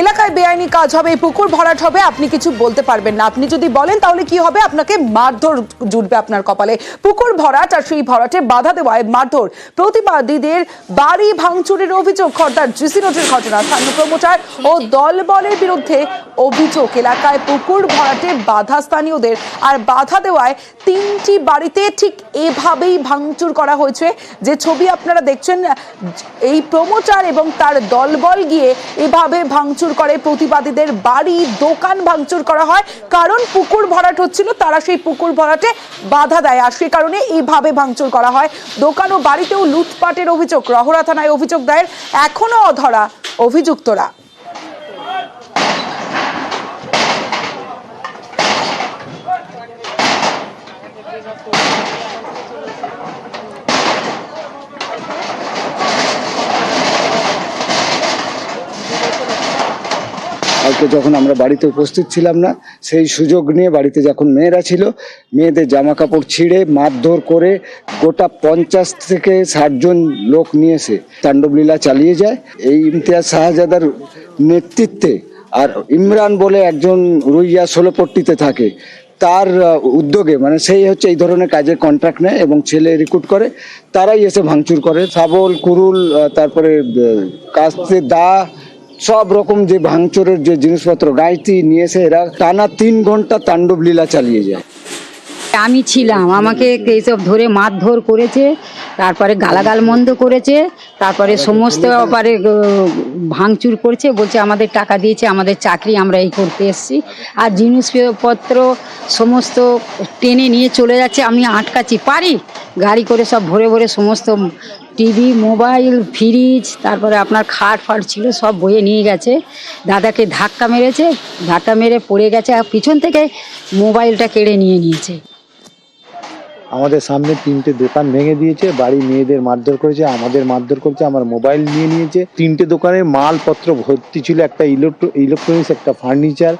এলাকায় বেআইনি কাজ হবে, পুকুর ভরাট হবে, আপনি কিছু বলতে পারবেন না। আপনি যদি বলেন তাহলে কি হবে? আপনাকে মারধর জুটবে আপনার কপালে। পুকুর ভরাট আর সেই ভরাটে বাধা দেওয়ায় মারধর, প্রতিবাদীদের বাড়ি ভাঙচুরের অভিযোগ, খর্দার জিসি রোডের ঘটনা। স্থানীয় প্রমোটার ও দলবলের বিরুদ্ধে অভিযোগ, এলাকায় পুকুর ভরাটে বাধা স্থানীয়দের, আর বাধা দেওয়ায় 3টি বাড়িতে ঠিক এভাবেই ভাঙচুর করা হয়েছে। যে ছবি আপনারা দেখছেন, এই প্রমোটার এবং তার দলবল গিয়ে এভাবে ভাঙচুর করে, প্রতিবাদীদের বাড়ি দোকান ভাঙচুর করা হয়, কারণ পুকুর ভরাট হচ্ছিল, তারা সেই পুকুর ভরাটে বাধা দেয়, আর সে কারণে এইভাবে ভাঙচুর করা হয়। দোকান ও বাড়িতেও লুটপাটের অভিযোগ। রহরা থানায় অভিযোগ দায়ের, এখনো অধরা অভিযুক্তরা। কালকে যখন আমরা বাড়িতে উপস্থিত ছিলাম না, সেই সুযোগ নিয়ে বাড়িতে যখন মেয়েরা ছিল, মেয়েদের জামা কাপড় ছিঁড়ে মারধর করে গোটা 50 থেকে 60 জন লোক নিয়ে এসে তাণ্ডবলীলা চালিয়ে যায়। এই ইমতিয়াজ শাহজাদার নেতৃত্বে, আর ইমরান বলে একজন রুইয়া 16পট্টিতে থাকে, তার উদ্যোগে, মানে সেই হচ্ছে এই ধরনের কাজের কন্ট্রাক্ট নেয় এবং ছেলে রিক্রুট করে, তারাই এসে ভাঙচুর করে। শাবল, কুরুল, তারপরে কাস্তে, দা, সব রকম যে ভাঙচুরের যে জিনিসপত্র গাইতি নিয়ে এসে এরা টানা 3 ঘন্টা তাণ্ডব লীলা চালিয়ে যায়। আমি ছিলাম, আমাকে এইসব ধরে মারধর করেছে, তারপরে গালাগাল মন্দ করেছে, তারপরে সমস্ত ব্যাপারে ভাঙচুর করছে, বলছে আমাদের টাকা দিয়েছে, আমাদের চাকরি, আমরা এই করতে এসেছি, আর জিনিসপত্র সমস্ত টেনে নিয়ে চলে যাচ্ছে। আমি আটকাচ্ছি, পারি গাড়ি করে সব ভরে ভরে সমস্ত টিভি, মোবাইল, ফ্রিজ, তারপরে আপনার খাট ফাট ছিল সব বয়ে নিয়ে গেছে। দাদাকে ধাক্কা মেরেছে, ধাক্কা মেরে পড়ে গেছে, আর পিছন থেকে মোবাইলটা কেড়ে নিয়ে নিয়েছে। আমাদের সামনে 3টে দোকান ভেঙে দিয়েছে, বাড়ি মেয়েদের মারধর করেছে, আমাদের মারধর করেছে, আমার মোবাইল নিয়ে নিয়েছে। 3টে দোকানে মালপত্র ভর্তি ছিল, একটা ইলেকট্রনিক্স, একটা ফার্নিচার,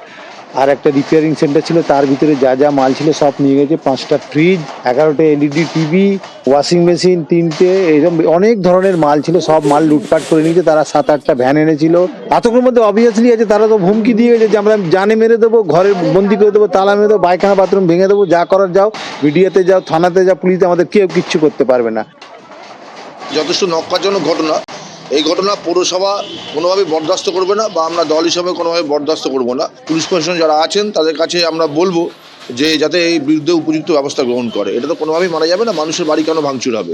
আর একটা রিপেয়ারিং সেন্টার ছিল, তার ভিতরে যা যা মাল ছিল সব নিয়ে গেছে। 5টা ফ্রিজ, 11টা এলইডি টিভি, ওয়াশিং মেশিন 3টে, এরকম অনেক ধরনের মাল ছিল, সব মাল লুটপাট করে নিয়েছে। তারা 7-8টা ভ্যান এনেছিল। আতঙ্কের মধ্যে অবভিয়াসলি আছে, তারা তো হুমকি দিয়ে গেছে যে আমরা জানে মেরে দেবো, ঘরে বন্দি করে দেবো, তালা মেরে দেবো, পায়খানা বাথরুম ভেঙে দেবো, যা করার যাও, মিডিয়াতে যাও, থানাতে যাও, পুলিশে, আমাদের কেউ কিচ্ছু করতে পারবে না। যথেষ্ট নক্কারজনক ঘটনা। এই ঘটনা পৌরসভা কোনোভাবেই বরদাস্ত করবে না, বা আমরা দল হিসাবে কোনোভাবে বরদাস্ত করবো না। পুলিশ প্রশাসন যারা আছেন তাদের কাছে আমরা বলবো যে যাতে এই বিরুদ্ধে উপযুক্ত ব্যবস্থা গ্রহণ করে। এটা তো কোনোভাবেই মানা যাবে না, মানুষের বাড়ি কেন ভাঙচুর হবে।